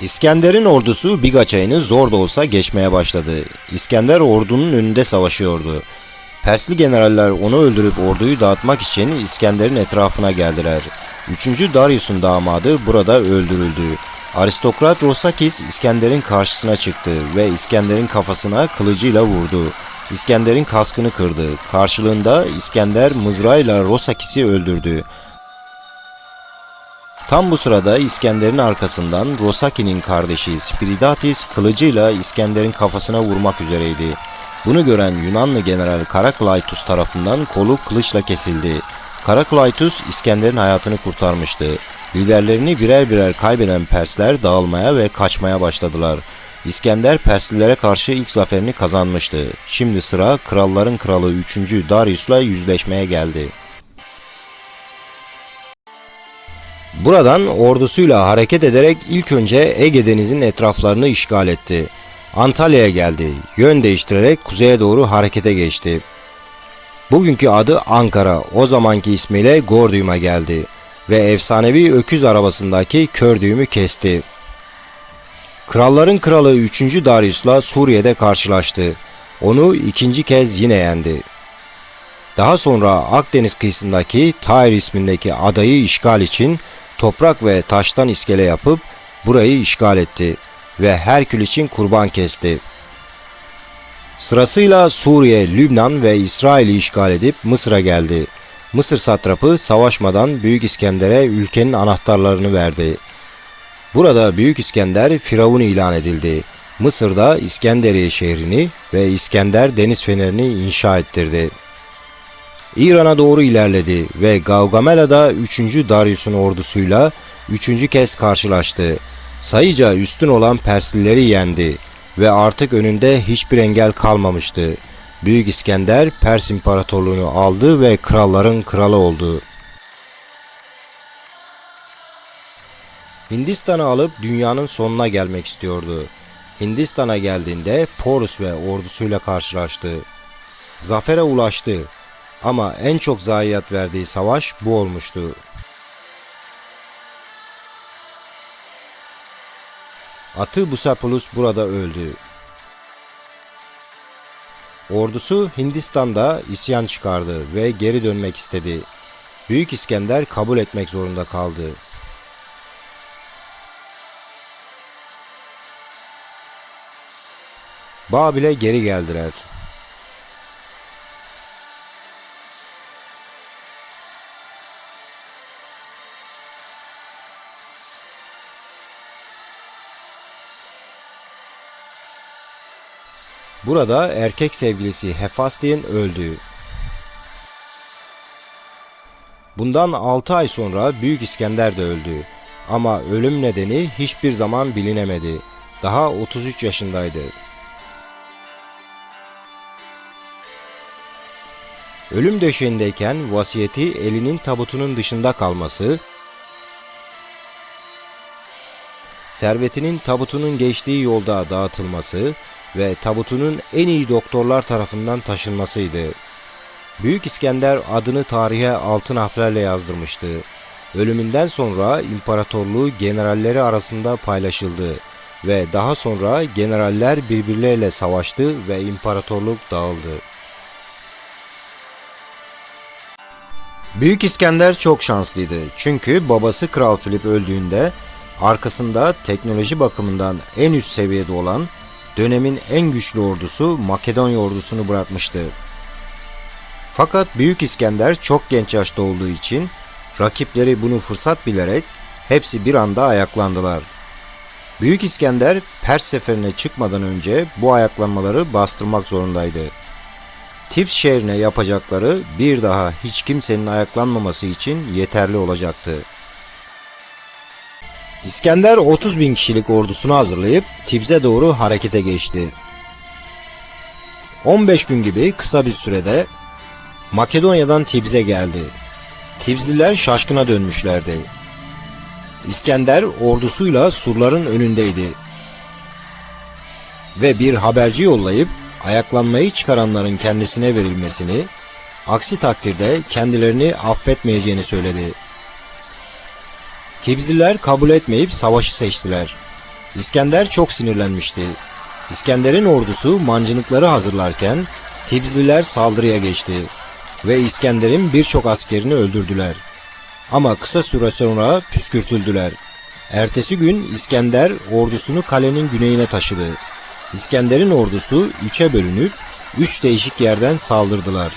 İskender'in ordusu Biga çayını zor da olsa geçmeye başladı. İskender ordunun önünde savaşıyordu. Persli generaller onu öldürüp orduyu dağıtmak için İskender'in etrafına geldiler. 3. Darius'un damadı burada öldürüldü. Aristokrat Rosakis İskender'in karşısına çıktı ve İskender'in kafasına kılıcıyla vurdu. İskender'in kaskını kırdı. Karşılığında İskender mızrağıyla Rosakis'i öldürdü. Tam bu sırada İskender'in arkasından Rosaki'nin kardeşi Spiridatis kılıcıyla İskender'in kafasına vurmak üzereydi. Bunu gören Yunanlı general Karaklaitus tarafından kolu kılıçla kesildi. Karaklaitus İskender'in hayatını kurtarmıştı. Liderlerini birer birer kaybeden Persler dağılmaya ve kaçmaya başladılar. İskender Perslilere karşı ilk zaferini kazanmıştı. Şimdi sıra kralların kralı 3. Darius'la yüzleşmeye geldi. Buradan ordusuyla hareket ederek ilk önce Ege Denizi'nin etraflarını işgal etti. Antalya'ya geldi. Yön değiştirerek kuzeye doğru harekete geçti. Bugünkü adı Ankara, o zamanki ismiyle Gordium'a geldi ve efsanevi öküz arabasındaki kör düğümü kesti. Kralların kralı 3. Darius'la Suriye'de karşılaştı. Onu ikinci kez yine yendi. Daha sonra Akdeniz kıyısındaki Tyre ismindeki adayı işgal için toprak ve taştan iskele yapıp burayı işgal etti ve Herkül için kurban kesti. Sırasıyla Suriye, Lübnan ve İsrail'i işgal edip Mısır'a geldi. Mısır satrapı savaşmadan Büyük İskender'e ülkenin anahtarlarını verdi. Burada Büyük İskender Firavun ilan edildi. Mısır'da İskenderiye şehrini ve İskender deniz fenerini inşa ettirdi. İran'a doğru ilerledi ve Gaugamela'da 3. Darius'un ordusuyla 3. kez karşılaştı. Sayıca üstün olan Perslileri yendi ve artık önünde hiçbir engel kalmamıştı. Büyük İskender Pers İmparatorluğunu aldı ve kralların kralı oldu. Hindistan'ı alıp dünyanın sonuna gelmek istiyordu. Hindistan'a geldiğinde Porus ve ordusuyla karşılaştı. Zafere ulaştı. Ama en çok zayiat verdiği savaş bu olmuştu. Atı Busapulus burada öldü. Ordusu Hindistan'da isyan çıkardı ve geri dönmek istedi. Büyük İskender kabul etmek zorunda kaldı. Babil'e geri geldiler. Burada erkek sevgilisi Hephaestion öldü. Bundan 6 ay sonra Büyük İskender de öldü. Ama ölüm nedeni hiçbir zaman bilinemedi. Daha 33 yaşındaydı. Ölüm döşeğindeyken vasiyeti elinin tabutunun dışında kalması, servetinin tabutunun geçtiği yolda dağıtılması ve tabutunun en iyi doktorlar tarafından taşınmasıydı. Büyük İskender adını tarihe altın harflerle yazdırmıştı. Ölümünden sonra imparatorluğu generalleri arasında paylaşıldı ve daha sonra generaller birbirleriyle savaştı ve imparatorluk dağıldı. Büyük İskender çok şanslıydı çünkü babası Kral Filip öldüğünde arkasında teknoloji bakımından en üst seviyede olan dönemin en güçlü ordusu Makedonya ordusunu bırakmıştı. Fakat Büyük İskender çok genç yaşta olduğu için rakipleri bunu fırsat bilerek hepsi bir anda ayaklandılar. Büyük İskender Pers seferine çıkmadan önce bu ayaklanmaları bastırmak zorundaydı. Tips şehrine yapacakları bir daha hiç kimsenin ayaklanmaması için yeterli olacaktı. İskender 30.000 kişilik ordusunu hazırlayıp Tibs'e doğru harekete geçti. 15 gün gibi kısa bir sürede Makedonya'dan Tibs'e geldi. Tibsliler şaşkına dönmüşlerdi. İskender ordusuyla surların önündeydi. Ve bir haberci yollayıp ayaklanmayı çıkaranların kendisine verilmesini, aksi takdirde kendilerini affetmeyeceğini söyledi. Tibsliler kabul etmeyip savaşı seçtiler. İskender çok sinirlenmişti. İskender'in ordusu mancınıkları hazırlarken Tibzliler saldırıya geçti ve İskender'in birçok askerini öldürdüler. Ama kısa süre sonra püskürtüldüler. Ertesi gün İskender ordusunu kalenin güneyine taşıdı. İskender'in ordusu üçe bölünüp üç değişik yerden saldırdılar.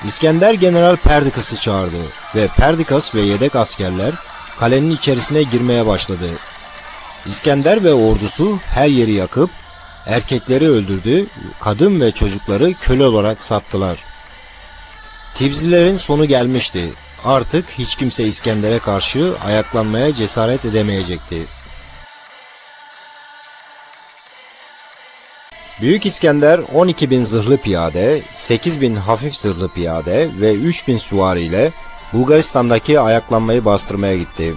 İskender General Perdikas'ı çağırdı ve Perdikas ve yedek askerler kalenin içerisine girmeye başladı. İskender ve ordusu her yeri yakıp erkekleri öldürdü, kadın ve çocukları köle olarak sattılar. Tibzlilerin sonu gelmişti. Artık hiç kimse İskender'e karşı ayaklanmaya cesaret edemeyecekti. Büyük İskender 12.000 zırhlı piyade, 8.000 hafif zırhlı piyade ve 3.000 süvari ile Bulgaristan'daki ayaklanmayı bastırmaya gitti.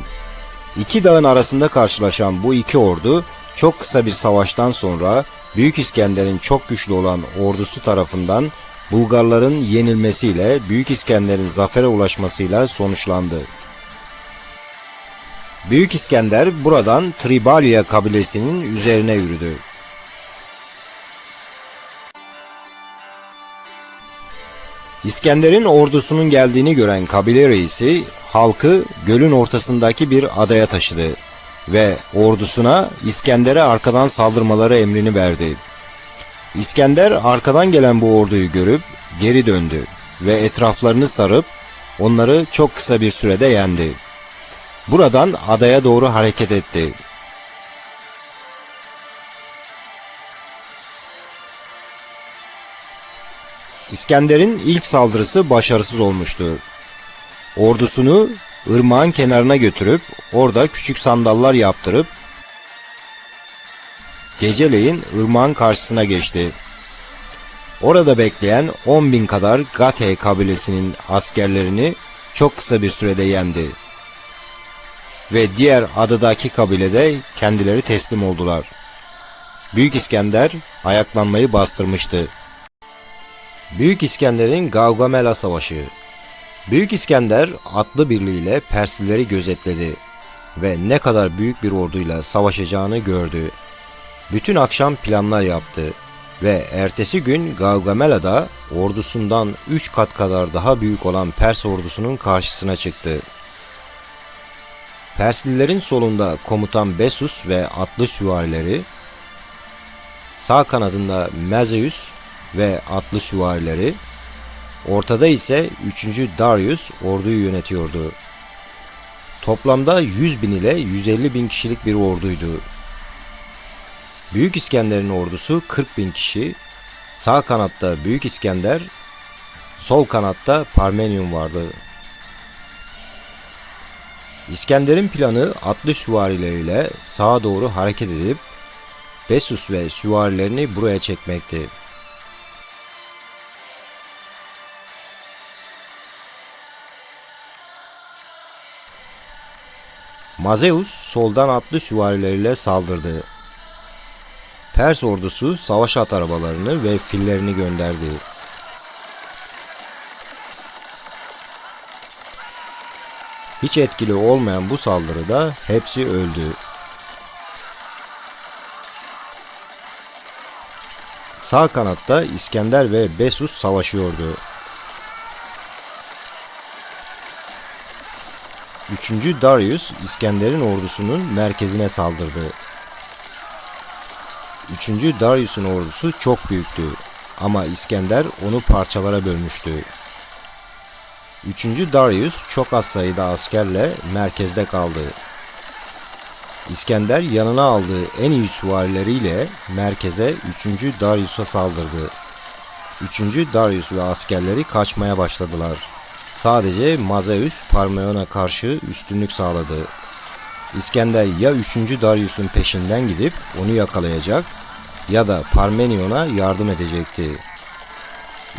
İki dağın arasında karşılaşan bu iki ordu çok kısa bir savaştan sonra Büyük İskender'in çok güçlü olan ordusu tarafından Bulgarların yenilmesiyle Büyük İskender'in zafere ulaşmasıyla sonuçlandı. Büyük İskender buradan Tribalya kabilesinin üzerine yürüdü. İskender'in ordusunun geldiğini gören kabile reisi halkı gölün ortasındaki bir adaya taşıdı ve ordusuna İskender'e arkadan saldırmaları emrini verdi. İskender arkadan gelen bu orduyu görüp geri döndü ve etraflarını sarıp onları çok kısa bir sürede yendi. Buradan adaya doğru hareket etti. İskender'in ilk saldırısı başarısız olmuştu. Ordusunu ırmağın kenarına götürüp orada küçük sandallar yaptırıp geceleyin ırmağın karşısına geçti. Orada bekleyen 10.000 kadar Gate kabilesinin askerlerini çok kısa bir sürede yendi. Ve diğer adadaki kabilede kendileri teslim oldular. Büyük İskender ayaklanmayı bastırmıştı. Büyük İskender'in Gaugamela Savaşı. Büyük İskender atlı birliğiyle Perslileri gözetledi ve ne kadar büyük bir orduyla savaşacağını gördü. Bütün akşam planlar yaptı ve ertesi gün Gaugamela'da ordusundan 3 kat kadar daha büyük olan Pers ordusunun karşısına çıktı. Perslilerin solunda komutan Bessus ve atlı süvarileri, sağ kanadında Mazeus ve atlı süvarileri, ortada ise 3. Darius orduyu yönetiyordu. Toplamda 100.000 ile 150.000 kişilik bir orduydu. Büyük İskender'in ordusu 40.000 kişi, sağ kanatta Büyük İskender, sol kanatta Parmenion vardı. İskender'in planı atlı süvarileriyle sağa doğru hareket edip Bessus ve süvarilerini buraya çekmekti. Mazeus soldan atlı süvarileriyle saldırdı. Pers ordusu savaş at arabalarını ve fillerini gönderdi. Hiç etkili olmayan bu saldırıda hepsi öldü. Sağ kanatta İskender ve Bessus savaşıyordu. 3. Darius İskender'in ordusunun merkezine saldırdı. 3. Darius'un ordusu çok büyüktü ama İskender onu parçalara bölmüştü. 3. Darius çok az sayıda askerle merkezde kaldı. İskender yanına aldığı en iyi süvarileriyle merkeze 3. Darius'a saldırdı. 3. Darius ve askerleri kaçmaya başladılar. Sadece Mazeus Parmenion'a karşı üstünlük sağladı. İskender ya 3. Darius'un peşinden gidip onu yakalayacak ya da Parmenion'a yardım edecekti.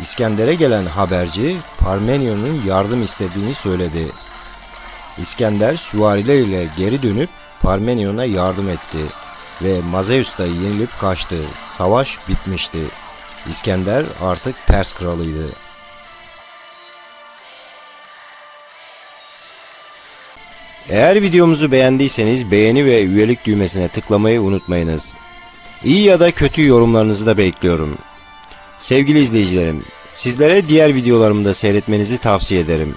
İskender'e gelen haberci Parmenion'un yardım istediğini söyledi. İskender süvarileriyle geri dönüp Parmenion'a yardım etti ve Mazeus da yenilip kaçtı. Savaş bitmişti. İskender artık Pers kralıydı. Eğer videomuzu beğendiyseniz beğeni ve üyelik düğmesine tıklamayı unutmayınız. İyi ya da kötü yorumlarınızı da bekliyorum. Sevgili izleyicilerim, sizlere diğer videolarımı da seyretmenizi tavsiye ederim.